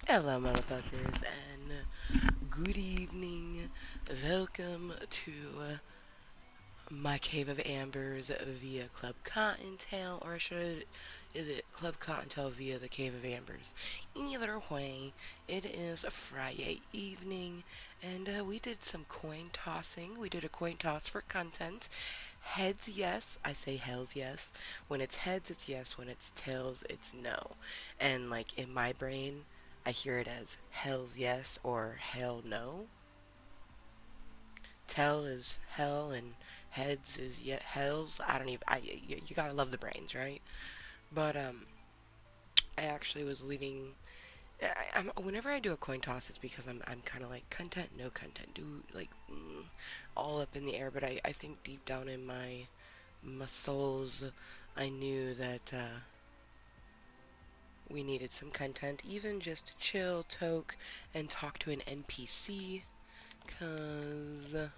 Hello, motherfuckers, and good evening. Welcome to my Cave of Ambers via Club Cottontail, or is it Club Cottontail via the Cave of Ambers? Either way, it is a Friday evening, and we did some coin tossing. We did a coin toss for content. Heads, yes. I say hells, yes. When it's heads, it's yes. When it's tails, it's no. And, like, in my brain, I hear it as hells, yes, or hell, no. Tail is hell, and heads is hells. I don't even. You gotta love the brains, right? But, I actually was leading. Whenever I do a coin toss, it's because I'm kind of like content, no content, do like all up in the air. But I think deep down in my souls, I knew that we needed some content, even just to chill, toke, and talk to an NPC. Cause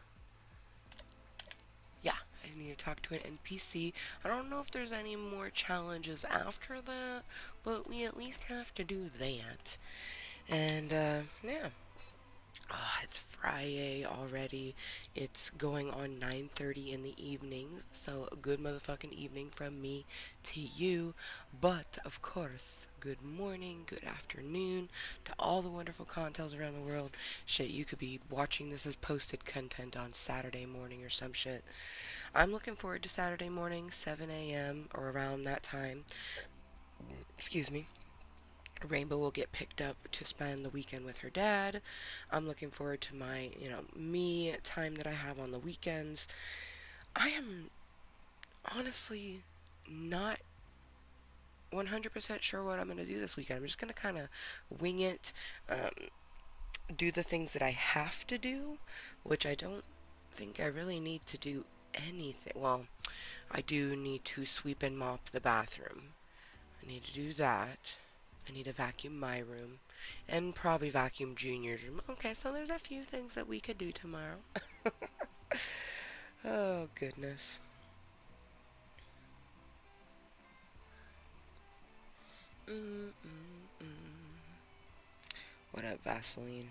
yeah, I need to talk to an NPC. I don't know if there's any more challenges after that, but we at least have to do that. And yeah, it's Friday already. It's going on 9:30 in the evening, so a good motherfucking evening from me to you. But of course, good morning, good afternoon to all the wonderful contels around the world. Shit, you could be watching this as posted content on Saturday morning or some shit. I'm looking forward to Saturday morning, 7 a.m. or around that time. Excuse me. Rainbow will get picked up to spend the weekend with her dad. I'm looking forward to my, me time that I have on the weekends. I am honestly not 100% sure what I'm going to do this weekend. I'm just going to kind of wing it, um, do the things that I have to do, which I don't think I really need to do anything. Well, I do need to sweep and mop the bathroom. I need to do that. I need to vacuum my room and probably vacuum Junior's room. Okay, so there's a few things that we could do tomorrow. Oh, goodness. Mm-mm-mm. What up, Vaseline?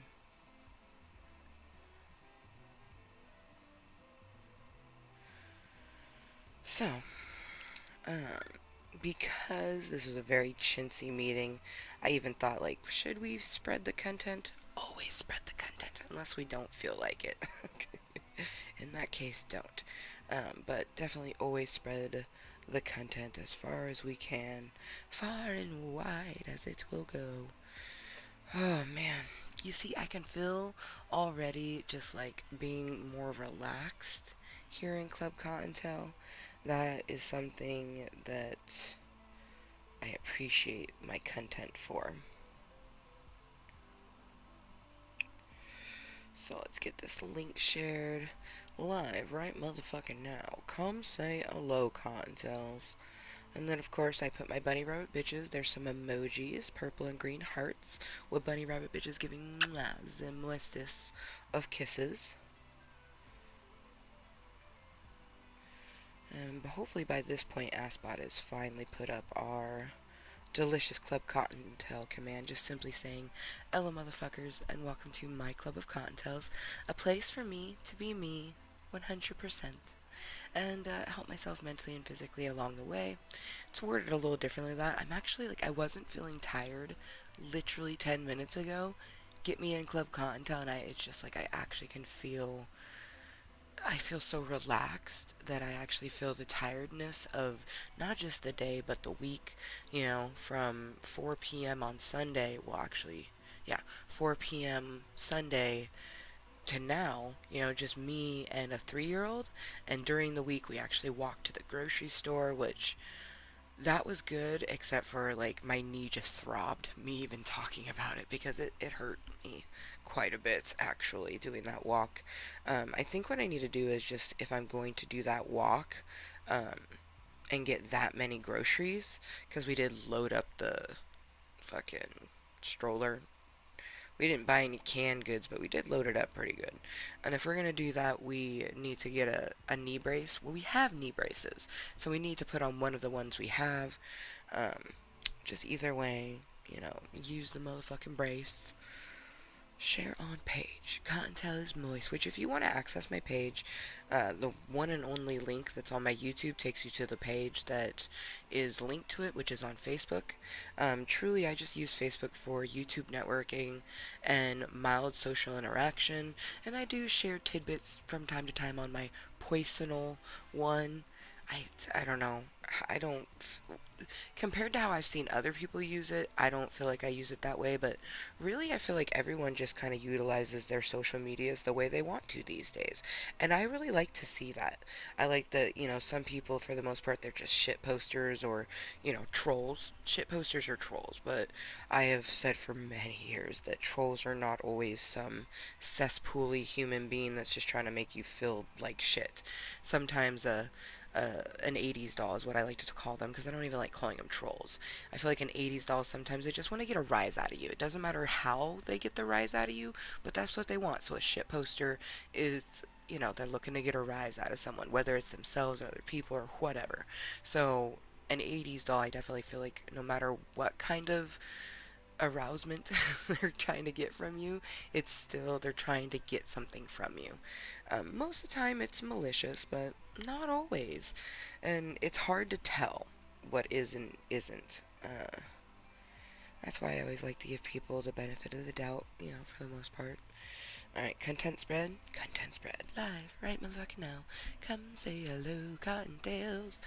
So, um, because this was a very chintzy meeting, I even thought, like, should we spread the content? Always spread the content, unless we don't feel like it. In that case, don't. But definitely always spread the content as far as we can, far and wide as it will go. Oh man, you see, I can feel already just like being more relaxed here in Club Cottontail. That is something that I appreciate my content for. So let's get this link shared live right motherfucking now. Come say hello, Cottontails. And then, of course, I put my bunny rabbit bitches. There's some emojis, purple and green hearts, with bunny rabbit bitches giving mwah, the moistest of kisses. And hopefully by this point, Aspot has finally put up our delicious Club Cottontail command, just simply saying, "Hello, motherfuckers, and welcome to my Club of Cottontails, a place for me to be me 100%, and help myself mentally and physically along the way." It's worded a little differently than that. I'm actually, like, I wasn't feeling tired literally 10 minutes ago. Get me in Club Cottontail, and it's just like I actually can feel I feel so relaxed that I actually feel the tiredness of not just the day but the week, from 4 p.m. on Sunday. Well, actually, yeah, 4 p.m. Sunday to now, just me and a 3-year-old. And during the week, we actually walked to the grocery store, which that was good, except for like my knee just throbbed me even talking about it because it hurt me quite a bit actually doing that walk. I think what I need to do is just if I'm going to do that walk, um, and get that many groceries, because we did load up the fucking stroller. We didn't buy any canned goods, but we did load it up pretty good. And if we're going to do that, we need to get a knee brace. Well, we have knee braces, so we need to put on one of the ones we have. Um, just either way. use the motherfucking brace. Share on page. Cottontale is moist. Which, if you want to access my page, the one and only link that's on my YouTube takes you to the page that is linked to it, which is on Facebook. Truly, I just use Facebook for YouTube networking and mild social interaction, and I do share tidbits from time to time on my personal one. I don't know. I don't compared to how I've seen other people use it, I don't feel like I use it that way, but really I feel like everyone just kind of utilizes their social medias the way they want to these days. And I really like to see that. I like that, some people for the most part they're just shit posters or, trolls. Shit posters are trolls, but I have said for many years that trolls are not always some cesspooly human being that's just trying to make you feel like shit. Sometimes an 80s doll is what I like to call them because I don't even like calling them trolls. I feel like an 80s doll sometimes they just want to get a rise out of you. It doesn't matter how they get the rise out of you, but that's what they want. So a shit poster is, they're looking to get a rise out of someone, whether it's themselves or other people or whatever. So an 80s doll, I definitely feel like no matter what kind of arousement they're trying to get from you, it's still they're trying to get something from you. Most of the time it's malicious, but not always. And it's hard to tell what is and isn't. That's why I always like to give people the benefit of the doubt, for the most part. Alright, content spread. Content spread. Live, right motherfucking now. Come say hello, Cottontails.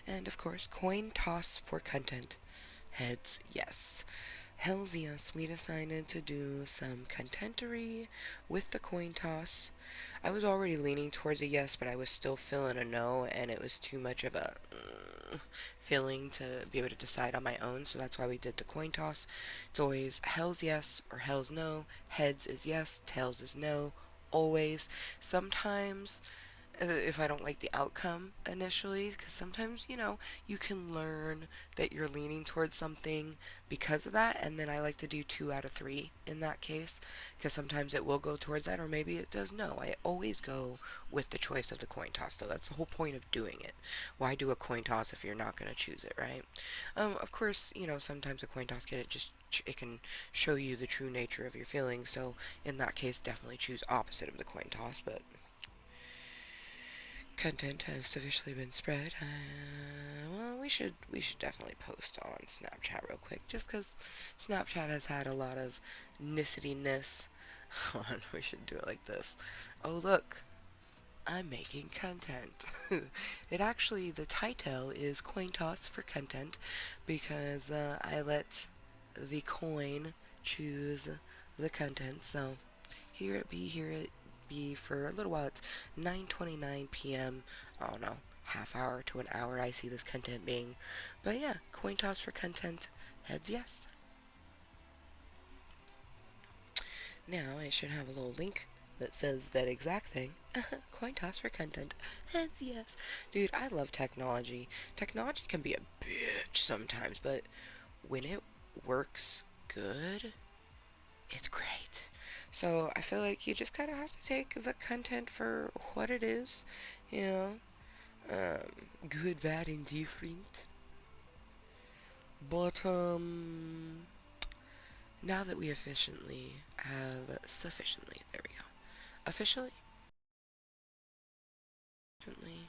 And of course, coin toss for content. Heads yes. Hells yes, we decided to do some contentery with the coin toss. I was already leaning towards a yes, but I was still feeling a no, and it was too much of a feeling to be able to decide on my own, so that's why we did the coin toss. It's always hells yes or hells no. Heads is yes, tails is no. Always. Sometimes if I don't like the outcome initially, because sometimes, you can learn that you're leaning towards something because of that, and then I like to do 2 out of 3 in that case, because sometimes it will go towards that, or maybe it does no. I always go with the choice of the coin toss, though. That's the whole point of doing it. Why do a coin toss if you're not going to choose it, right? Of course, sometimes a coin toss it can show you the true nature of your feelings, so in that case, definitely choose opposite of the coin toss, but content has officially been spread. Well, we should definitely post on Snapchat real quick, just because Snapchat has had a lot of nicety-ness. We should do it like this. Oh look, I'm making content. The title is Coin Toss for Content, because I let the coin choose the content. So here it be for a little while. It's 9:29 p.m. I don't know, half hour to an hour I see this content being. But yeah, coin toss for content. Heads yes. Now I should have a little link that says that exact thing. Coin toss for content. Heads yes. Dude, I love technology. Technology can be a bitch sometimes, but when it works good, it's great. So I feel like you just kind of have to take the content for what it is, you know, good, bad, and different. But now that we efficiently have sufficiently, there we go, officially, sufficiently,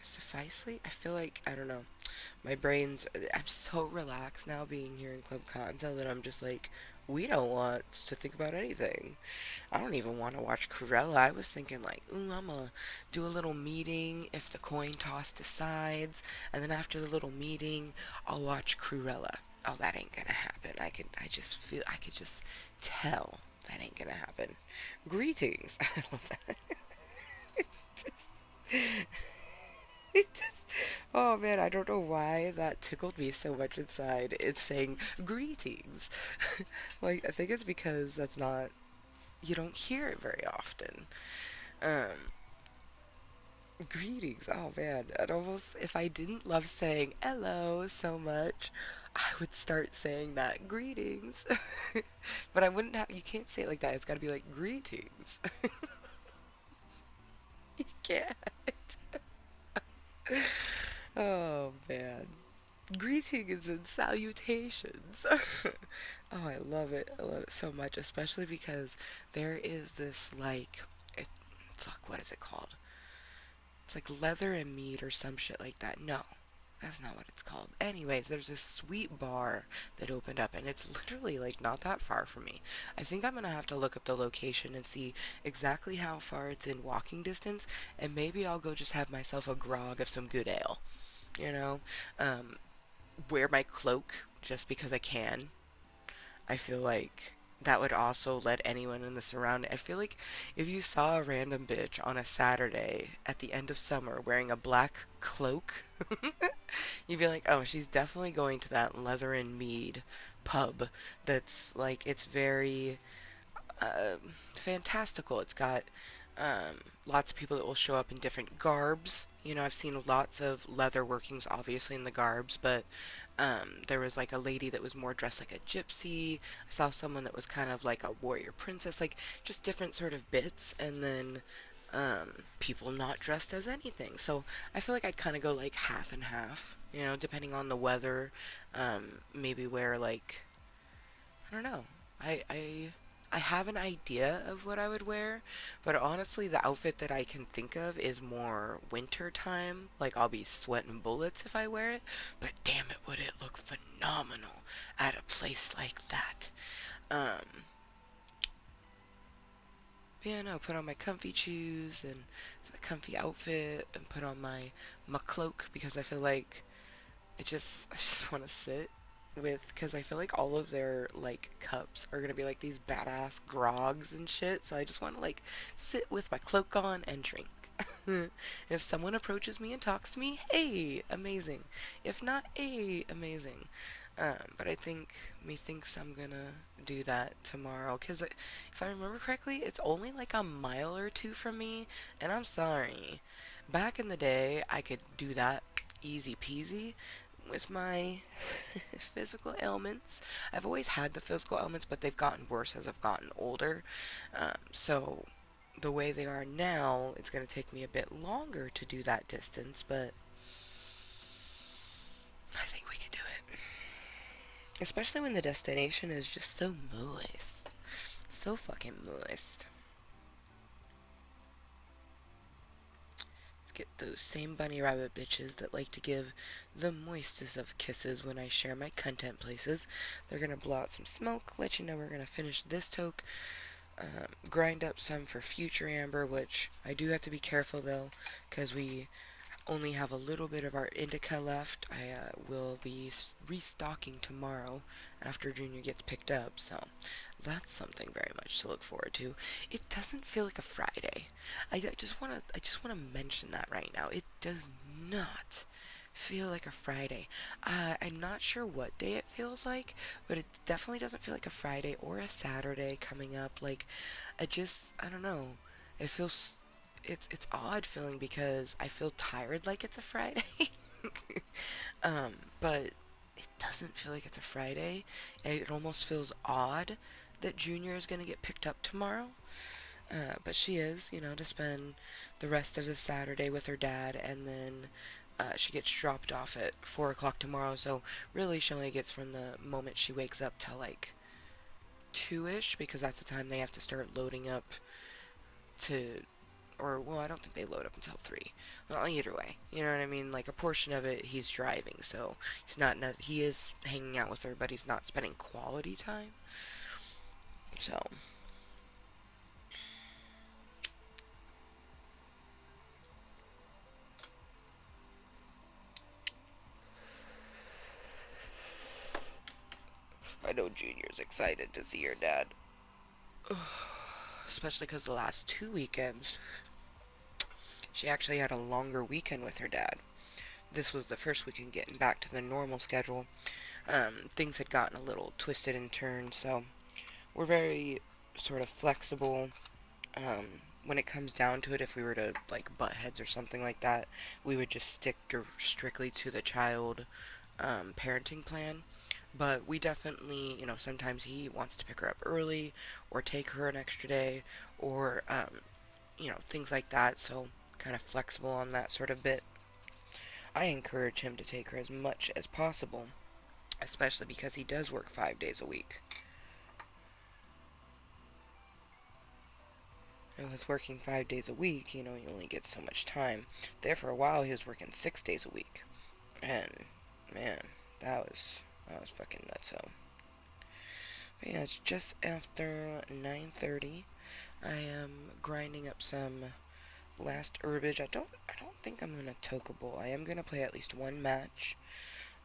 sufficely. I feel like I don't know. My brain's. I'm so relaxed now being here in Club Cottontail that I'm just like, we don't want to think about anything. I don't even want to watch Cruella. I was thinking like, ooh, I'm gonna do a little meeting if the coin toss decides, and then after the little meeting, I'll watch Cruella. Oh, that ain't gonna happen. I could just tell that ain't gonna happen. Greetings. I love that. It just, oh man, I don't know why that tickled me so much inside. It's saying greetings. Like, I think it's because you don't hear it very often. Um, Greetings. Oh man, it almost, if I didn't love saying hello so much, I would start saying that greetings. But I wouldn't have, you can't say it like that. It's gotta be like greetings. You can't. Oh man. Greetings and salutations. Oh, I love it. I love it so much, especially because there is this like, it, fuck, what is it called? It's like leather and meat or some shit like that. No, that's not what it's called. Anyways, there's this sweet bar that opened up, and it's literally like not that far from me. I think I'm gonna have to look up the location and see exactly how far it's in walking distance, and maybe I'll go just have myself a grog of some good ale. You know, um, wear my cloak just because I can. I feel like that would also let anyone in the surrounding. I feel like if you saw a random bitch on a Saturday at the end of summer wearing a black cloak, you'd be like, oh, she's definitely going to that Leather and Mead pub. That's like, it's very fantastical. It's got lots of people that will show up in different garbs. You know, I've seen lots of leather workings, obviously, in the garbs, but there was like a lady that was more dressed like a gypsy. I saw someone that was kind of like a warrior princess, like just different sort of bits, and then people not dressed as anything. So I feel like I'd kind of go like half and half, you know, depending on the weather. Maybe wear like I don't know. I have an idea of what I would wear, but honestly, the outfit that I can think of is more winter time. Like I'll be sweating bullets if I wear it, but damn it, would it look phenomenal at a place like that. Um, yeah, no, put on my comfy shoes and a comfy outfit, and put on my cloak because I feel like I just want to sit with because I feel like all of their like cups are gonna be like these badass grogs and shit. So I just want to like sit with my cloak on and drink. And if someone approaches me and talks to me, hey, amazing. If not, hey, amazing. But I think methinks I'm gonna do that tomorrow because if I remember correctly, it's only like a mile or two from me, and I'm sorry. Back in the day, I could do that easy peasy with my physical ailments. I've always had the physical ailments, but they've gotten worse as I've gotten older. So the way they are now, it's going to take me a bit longer to do that distance, but I think we can do it. Especially when the destination is just so moist. So fucking moist. Let's get those same bunny rabbit bitches that like to give the moistest of kisses when I share my content places. They're gonna blow out some smoke, let you know we're gonna finish this toke, grind up some for future amber, which I do have to be careful though, because we only have a little bit of our indica left. I will be restocking tomorrow after Junior gets picked up, so that's something very much to look forward to. It doesn't feel like a Friday. I just wanna mention that right now. It does not feel like a Friday. I'm not sure what day it feels like, but it definitely doesn't feel like a Friday or a Saturday coming up. Like, I don't know. It feels it's odd feeling because I feel tired like it's a Friday. But it doesn't feel like it's a Friday. It almost feels odd that Junior is going to get picked up tomorrow. But she is, you know, to spend the rest of the Saturday with her dad, and then she gets dropped off at 4 o'clock tomorrow. So really, she only gets from the moment she wakes up till like 2-ish, because that's the time they have to start loading up to or well, I don't think they load up until 3. Well, either way, you know what I mean. Like a portion of it, he's driving, so he's not. He is hanging out with her, but he's not spending quality time. So I know Junior's excited to see her dad, especially because the last 2 weekends she actually had a longer weekend with her dad. This was the first weekend getting back to the normal schedule. Things had gotten a little twisted and turned, so we're very sort of flexible. When it comes down to it, if we were to like butt heads or something like that, we would just stick strictly to the child parenting plan. But we definitely, you know, sometimes he wants to pick her up early or take her an extra day or, you know, things like that. So kind of flexible on that sort of bit. I encourage him to take her as much as possible, especially because he does work 5 days a week. And with working 5 days a week, you only get so much time. There for a while, he was working 6 days a week. And, man, that was fucking nuts. So, but yeah, it's just after 9:30. I am grinding up some last herbage. I don't think I'm gonna Tokable. I am gonna play at least one match.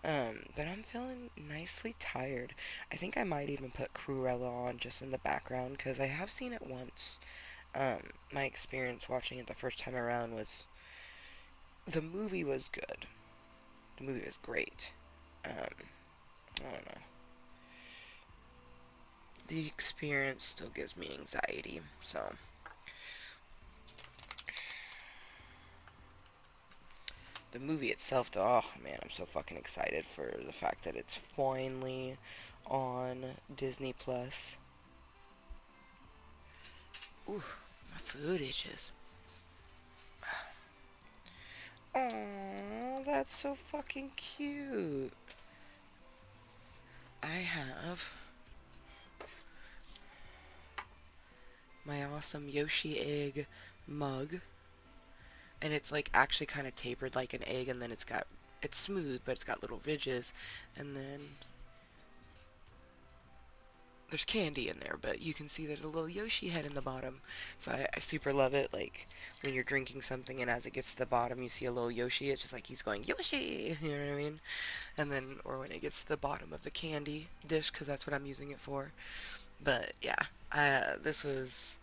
But I'm feeling nicely tired. I think I might even put Cruella on just in the background because I have seen it once. My experience watching it the first time around was the movie was good. The movie was great. I don't know. The experience still gives me anxiety. So the movie itself, though, oh man, I'm so fucking excited for the fact that it's finally on Disney Plus. Ooh, my food itches. Oh, that's so fucking cute. I have my awesome Yoshi egg mug, and it's like actually kind of tapered like an egg, and then it's smooth, but it's got little ridges, and then there's candy in there, but you can see there's a little Yoshi head in the bottom. So I super love it. Like when you're drinking something, and as it gets to the bottom, you see a little Yoshi. It's just like he's going Yoshi. You know what I mean? And then, or when it gets to the bottom of the candy dish, because that's what I'm using it for. But yeah, this was.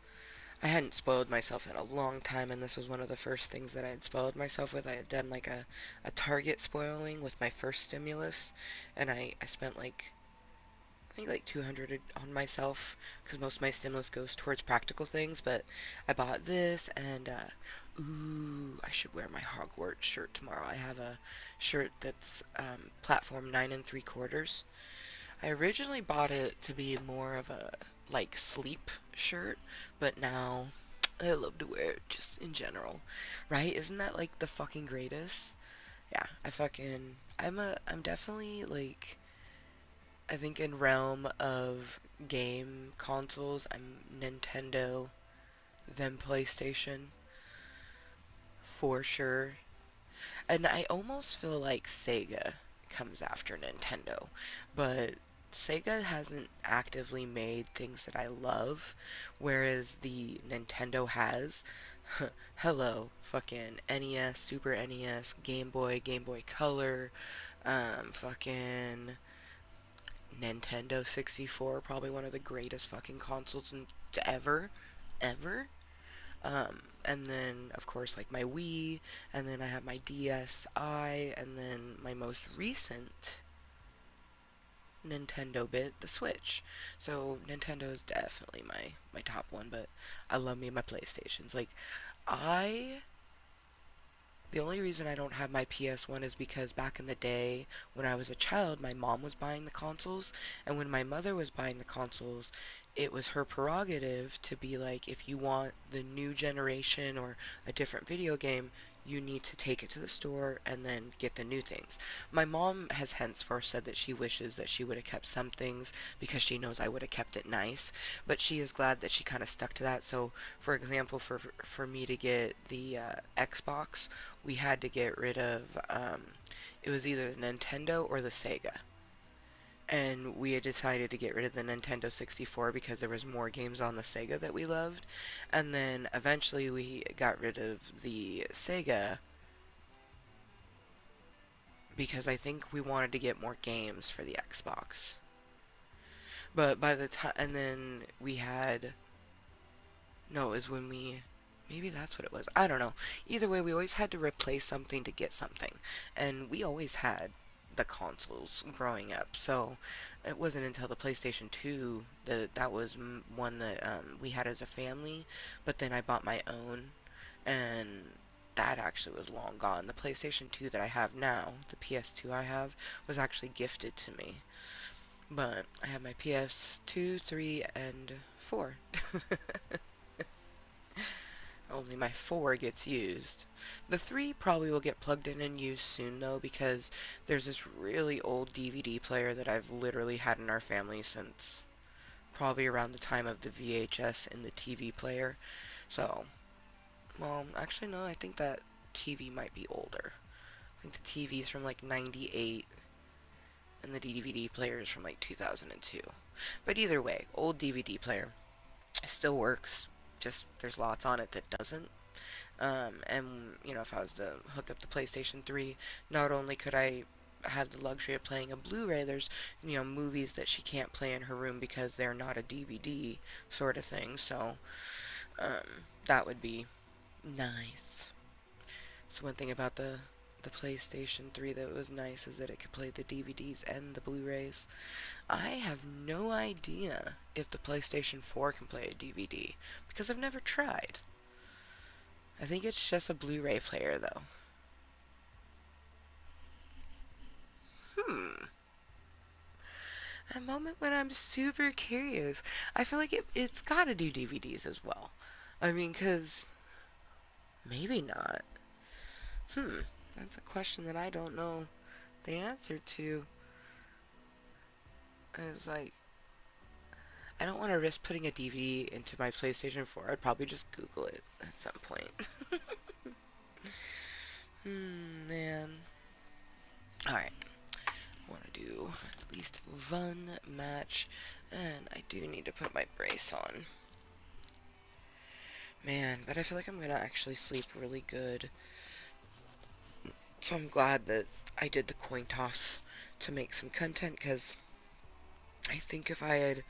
I hadn't spoiled myself in a long time, and this was one of the first things that I had spoiled myself with. I had done like a Target spoiling with my first stimulus, and I spent like I think like 200 on myself because most of my stimulus goes towards practical things. But I bought this, and ooh, I should wear my Hogwarts shirt tomorrow. I have a shirt that's platform 9 3/4. I originally bought it to be more of a like sleep shirt, but now I love to wear it just in general. Right? Isn't that like the fucking greatest? Yeah, I'm definitely like I think in realm of game consoles, I'm Nintendo, then PlayStation for sure. And I almost feel like Sega comes after Nintendo, but Sega hasn't actively made things that I love, whereas the Nintendo has. Hello, fucking NES, Super NES, Game Boy, Game Boy Color, fucking Nintendo 64, probably one of the greatest fucking consoles ever, ever. And then, of course, like my Wii, and then I have my DSi, and then my most recent Nintendo bit, the Switch. So Nintendo is definitely my top one, but I love me my PlayStations. Like, I the only reason I don't have my PS1 is because back in the day, when I was a child, my mom was buying the consoles, and when my mother was buying the consoles, it was her prerogative to be like, if you want the new generation or a different video game, you need to take it to the store and then get the new things. My mom has henceforth said that she wishes that she would have kept some things because she knows I would have kept it nice, but she is glad that she kind of stuck to that. So, for example, for me to get the Xbox, we had to get rid of it was either the Nintendo or the Sega. And we had decided to get rid of the Nintendo 64 because there was more games on the Sega that we loved. And then eventually we got rid of the Sega because I think we wanted to get more games for the Xbox. But by the time and then we had no, it was when we maybe that's what it was. I don't know. Either way, we always had to replace something to get something. And we always had the consoles growing up. So it wasn't until the PlayStation 2 that was one that we had as a family, but then I bought my own and that actually was long gone. The PlayStation 2 that I have now, the PS2 I have, was actually gifted to me. But I have my PS2, 3, and 4. Only my 4 gets used. The 3 probably will get plugged in and used soon, though, because there's this really old DVD player that I've literally had in our family since probably around the time of the VHS and the TV player. So, well, actually, no, I think that TV might be older. I think the TV's from like 98 and the DVD player is from like 2002. But either way, old DVD player still works. Just there's lots on it that doesn't. And if I was to hook up the PlayStation 3, not only could I have the luxury of playing a Blu-ray, there's movies that she can't play in her room because they're not a DVD sort of thing. So that would be nice. So one thing about the PlayStation 3 that was nice is that it could play the DVDs and the Blu-rays. I have no idea if the PlayStation 4 can play a DVD because I've never tried. I think it's just a Blu-ray player though. Hmm. A moment when I'm super curious. I feel like it's gotta do DVDs as well. I mean, cause maybe not. Hmm. That's a question that I don't know the answer to. It's like, I don't want to risk putting a DVD into my PlayStation 4. I'd probably just Google it at some point. Man. Alright. I want to do at least one match, and I do need to put my brace on. Man, but I feel like I'm gonna actually sleep really good. So I'm glad that I did the coin toss to make some content, because I think if I had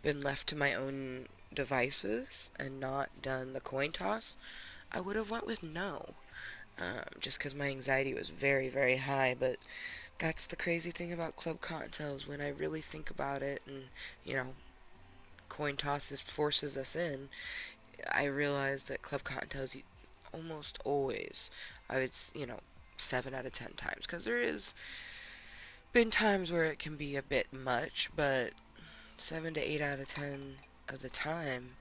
been left to my own devices and not done the coin toss, I would have went with no. Just because my anxiety was very, very high, but that's the crazy thing about Club Cocktails. When I really think about it, and you know, coin tosses forces us in, I realize that Club Cocktails almost always, I would, 7 out of 10 times, because there is been times where it can be a bit much, but 7 to 8 out of 10 of the time,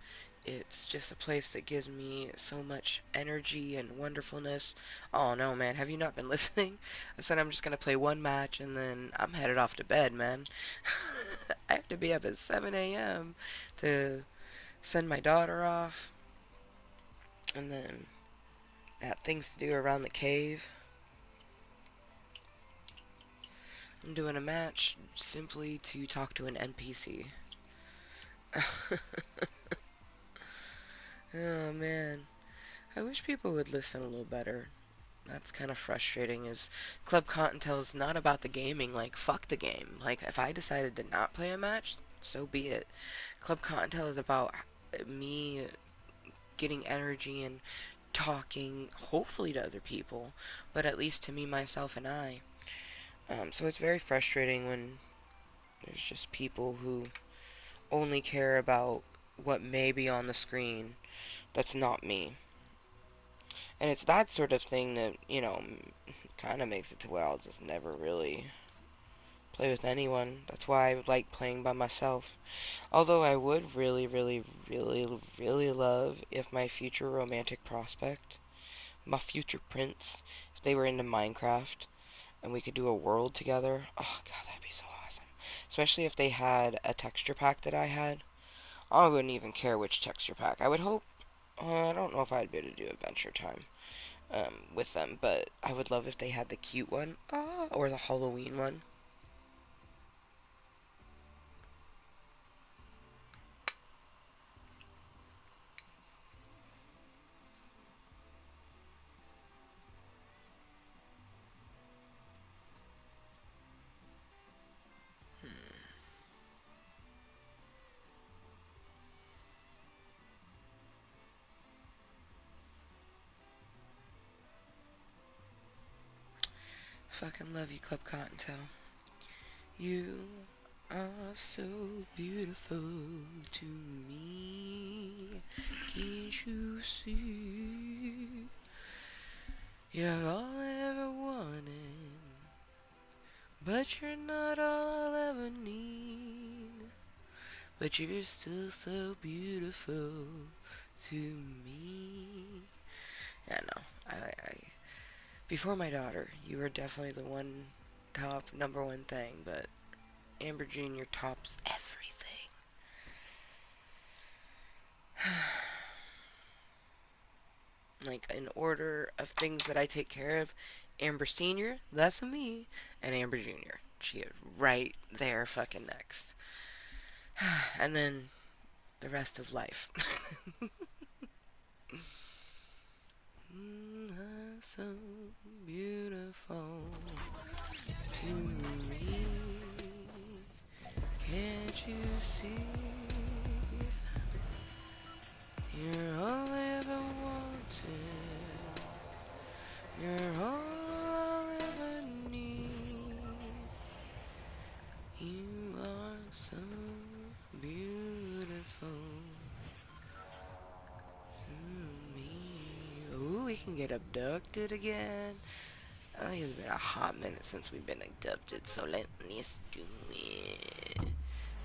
it's just a place that gives me so much energy and wonderfulness. Oh no, man, have you not been listening? I said I'm just gonna play one match and then I'm headed off to bed, man. I have to be up at 7 a.m. to send my daughter off, and then I got things to do around the cave. I'm doing a match simply to talk to an NPC. Oh man, I wish people would listen a little better. That's kind of frustrating. Is Club Cottontail is not about the gaming. Like, fuck the game. Like, if I decided to not play a match, so be it. Club Cottontail is about me getting energy and talking, hopefully to other people, but at least to me, myself, and I. So it's very frustrating when there's just people who only care about what may be on the screen. That's not me. And it's that sort of thing that, kind of makes it to where I'll just never really play with anyone. That's why I like playing by myself. Although I would really, really, really, really love if my future romantic prospect, my future prince, if they were into Minecraft and we could do a world together. Oh, God, that'd be so awesome. Especially if they had a texture pack that I had. I wouldn't even care which texture pack. I would hope. I don't know if I'd be able to do Adventure Time with them, but I would love if they had the cute one, or the Halloween one. Fucking love you, Club Cottontail. You are so beautiful to me. Can't you see? You're all I ever wanted, but you're not all I'll ever need. But you're still so beautiful to me. Yeah, no. I before my daughter, you were definitely the one top number one thing, but Amber Jr. tops everything. Like, in order of things that I take care of, Amber Sr., that's me, and Amber Jr. She is right there fucking next. And then the rest of life. So beautiful to me. Can't you see? You're all I ever wanted. You're all I'll ever need. You are so beautiful to me. Ooh, we can get abducted again. Oh, it's been a hot minute since we've been abducted, so let's do it.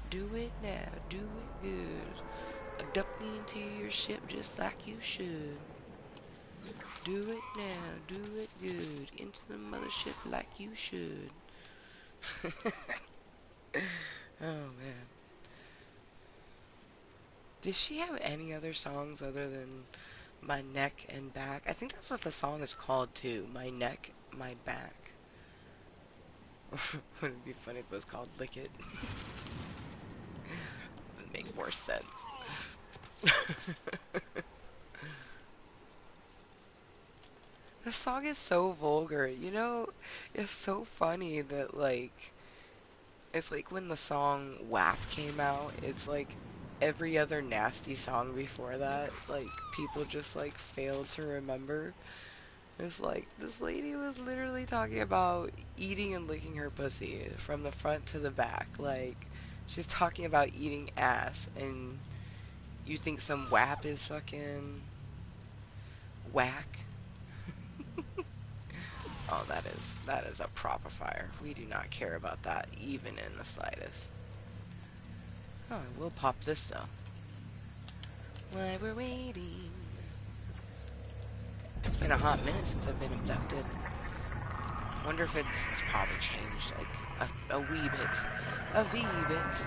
Do it now, do it good. Abduct me into your ship just like you should. Do it now, do it good. Into the mothership like you should. Oh man. Does she have any other songs other than My Neck and Back? I think that's what the song is called too. My Neck, My Back. Would it be funny if it was called Lick It? Would make more sense. The song is so vulgar, you know? It's so funny that, like, it's like when the song WAP came out, it's like every other nasty song before that, like, people just, like, failed to remember. It's like, this lady was literally talking about eating and licking her pussy from the front to the back. Like, she's talking about eating ass, and you think some WAP is fucking whack? Oh, that is a proper fire. We do not care about that, even in the slightest. Oh, I will pop this, though. While we're waiting. It's been a hot minute since I've been abducted. Wonder if it's probably changed, like, a wee bit. A wee bit.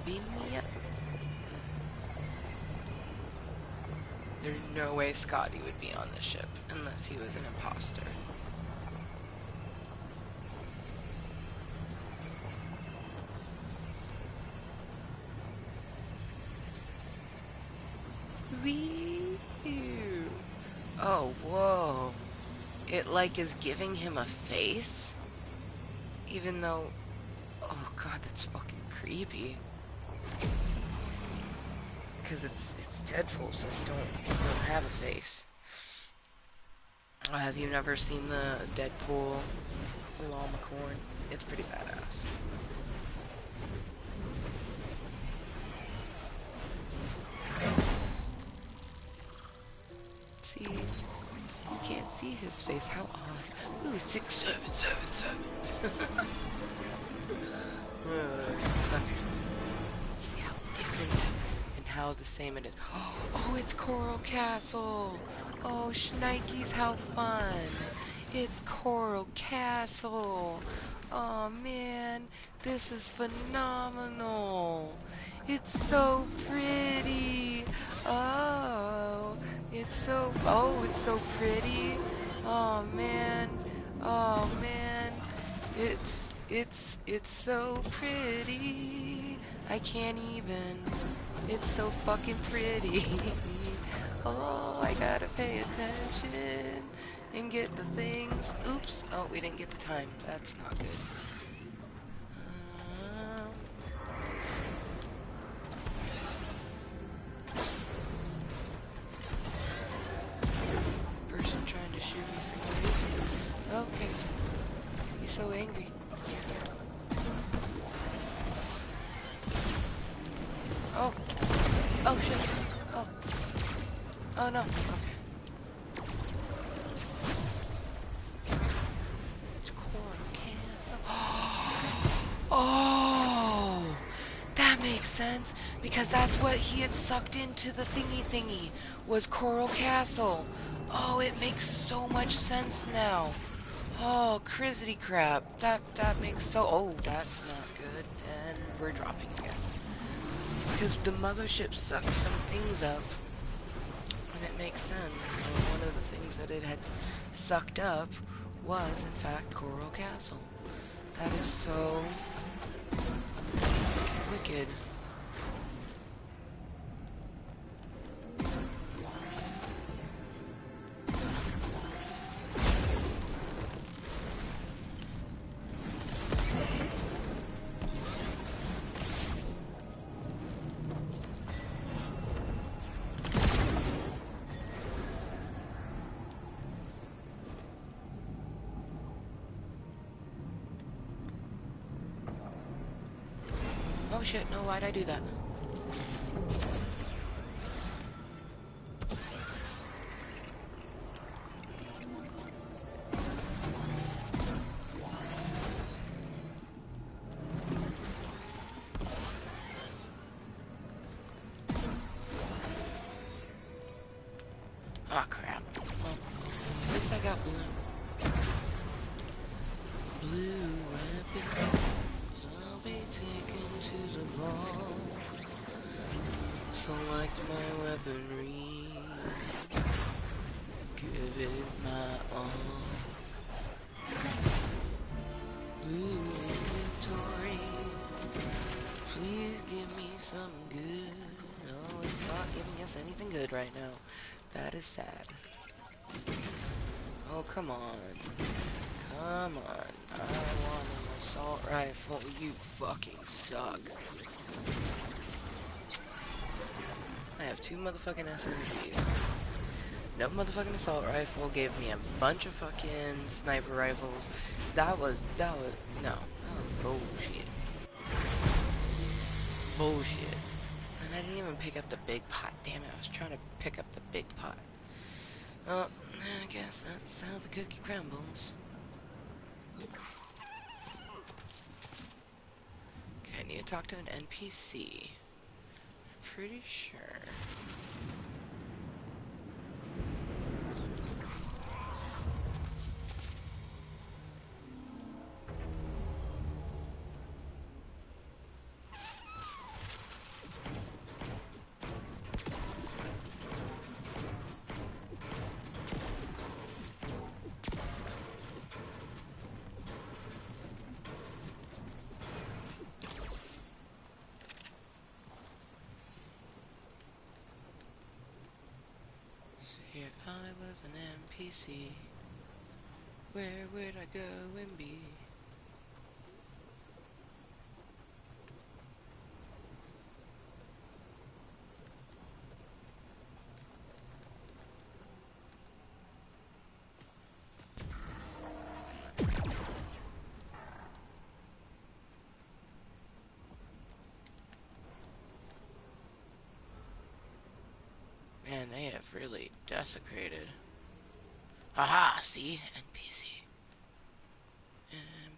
Beam me up. There's no way Scotty would be on this ship unless he was an imposter. Oh, whoa. It, like, is giving him a face? Even though... Oh, God, that's fucking creepy. Because it's Deadpool, so he don't have a face. Have you never seen the Deadpool Law McCorn? It's pretty badass. See, you can't see his face. How odd. Ooh, 6777. See how different and how the same it is. Oh, it's Coral Castle. Oh, shnikes, how fun. It's Coral Castle. Oh, man, this is phenomenal. It's so pretty. Oh, it's so pretty. Oh, man. Oh, man. It's so pretty. I can't even. It's so fucking pretty. Oh, I gotta pay attention and get the things. Oops. Oh, we didn't get the time. That's not good. Person trying to shoot me for no reason. Okay. He's so angry. Oh. Oh, shit. Oh. Oh, no. Okay. It's Coral Castle. sense? Because that's what he had sucked into the thingy was Coral Castle. Oh, it makes so much sense now. Oh, crizzity crap. That makes so... Oh, that's not good. And we're dropping again. Because the mothership sucked some things up. And it makes sense. And one of the things that it had sucked up was, in fact, Coral Castle. That is so... wicked. Oh shit, no, why'd I do that? Oh crap. Well, at least I got blue. Blue weapon. I'll be taken to the ball. Select my weaponry. Give it my all. Blue inventory. Please give me some good. Oh, it's not giving us anything good right now. That is sad. Oh, come on. Come on. I want an assault rifle. You fucking suck. I have 2 motherfucking SMGs. No motherfucking assault rifle. Gave me a bunch of fucking sniper rifles. That was, no. That was bullshit. Bullshit. And I didn't even pick up the big pot. Damn it, I was trying to pick up the big pot. Oh, I guess that's how the cookie crumbles. Okay, I need to talk to an NPC. Pretty sure. If I was an NPC, where would I go and be? Man, they have really desecrated. Aha, see? NPC.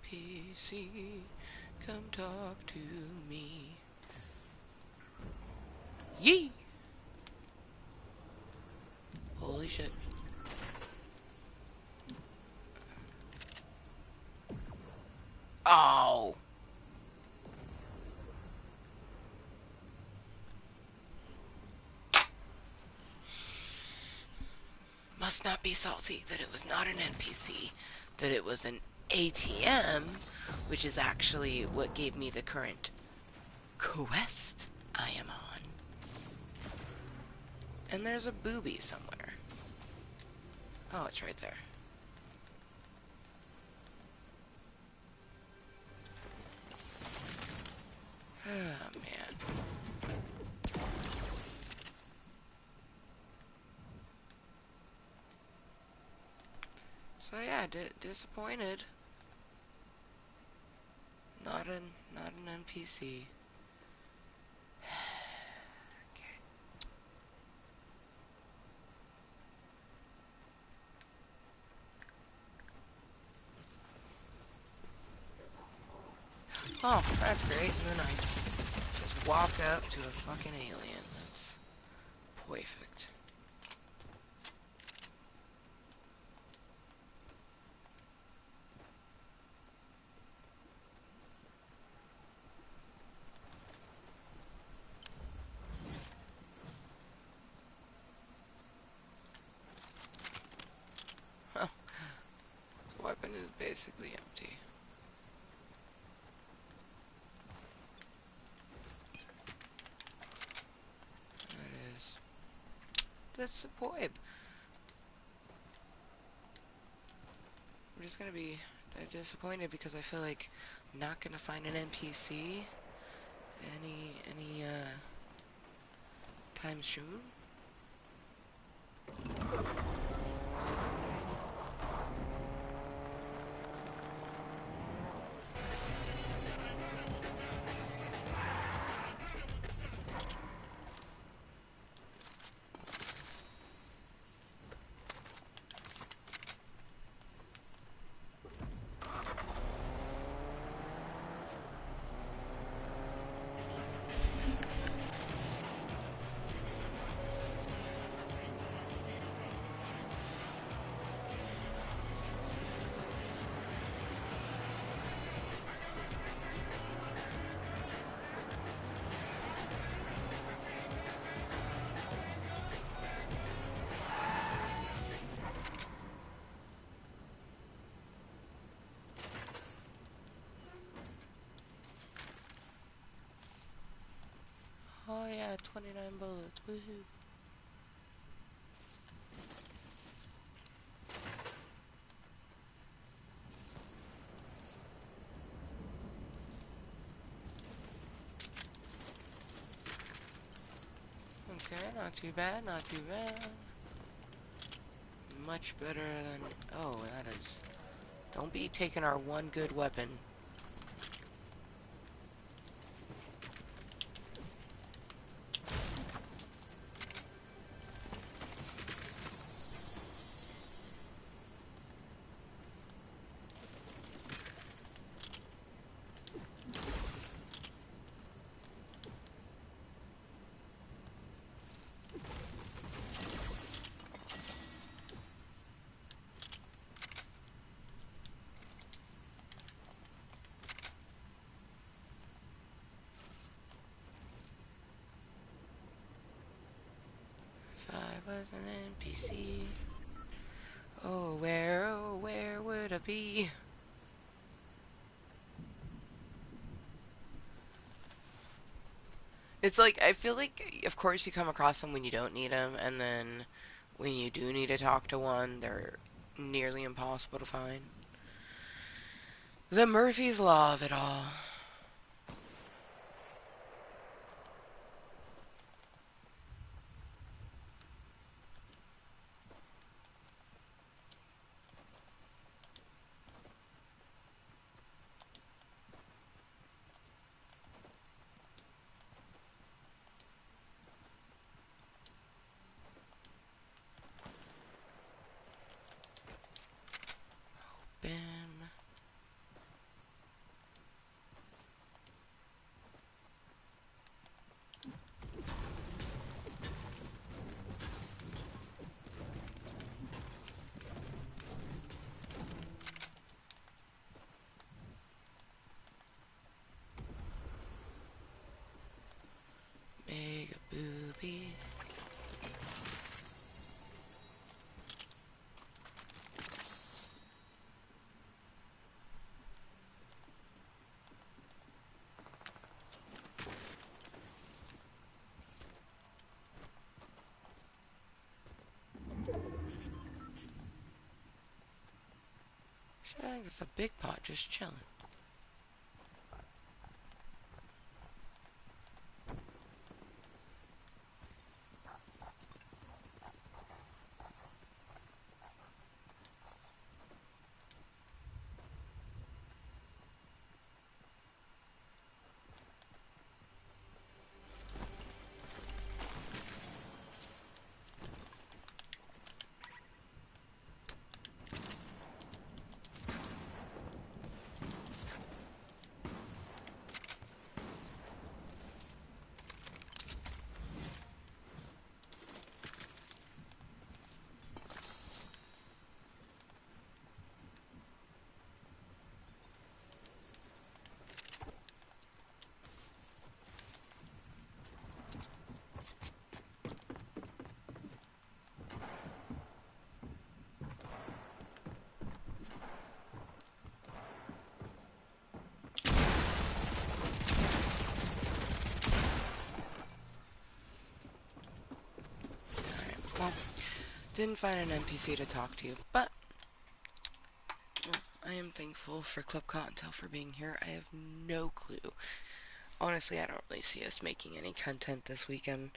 NPC, come talk to me. Yee! Holy shit. Oh! Must not be salty that it was not an NPC, that it was an ATM, which is actually what gave me the current quest I am on. And there's a booby somewhere. Oh, it's right there. Oh, man. So yeah, disappointed. Not an NPC. Okay. Oh, that's great. And then I just walk up to a fucking alien. That's perfect. Huh. The weapon is basically empty. That's the point. I'm just gonna be disappointed because I feel like I'm not gonna find an NPC any time soon. Oh yeah, 29 bullets, woohoo. Okay, not too bad, not too bad. Much better than... Oh, that is... Don't be taking our one good weapon. If I was an NPC, oh where would I be? It's like, I feel like, of course you come across them when you don't need them, and then when you do need to talk to one, they're nearly impossible to find. The Murphy's Law of it all. Ben. Mega booby. Shag, it's a big pot just chilling. Well, didn't find an NPC to talk to, but I am thankful for Club Cottontail for being here. I have no clue. Honestly, I don't really see us making any content this weekend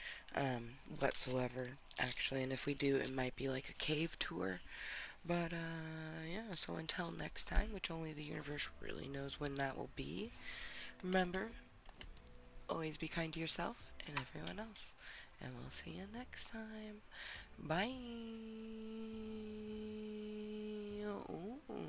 whatsoever, actually. And if we do, it might be like a cave tour. But, yeah, so until next time, which only the universe really knows when that will be, remember, always be kind to yourself and everyone else. And we'll see you next time. Bye. Ooh.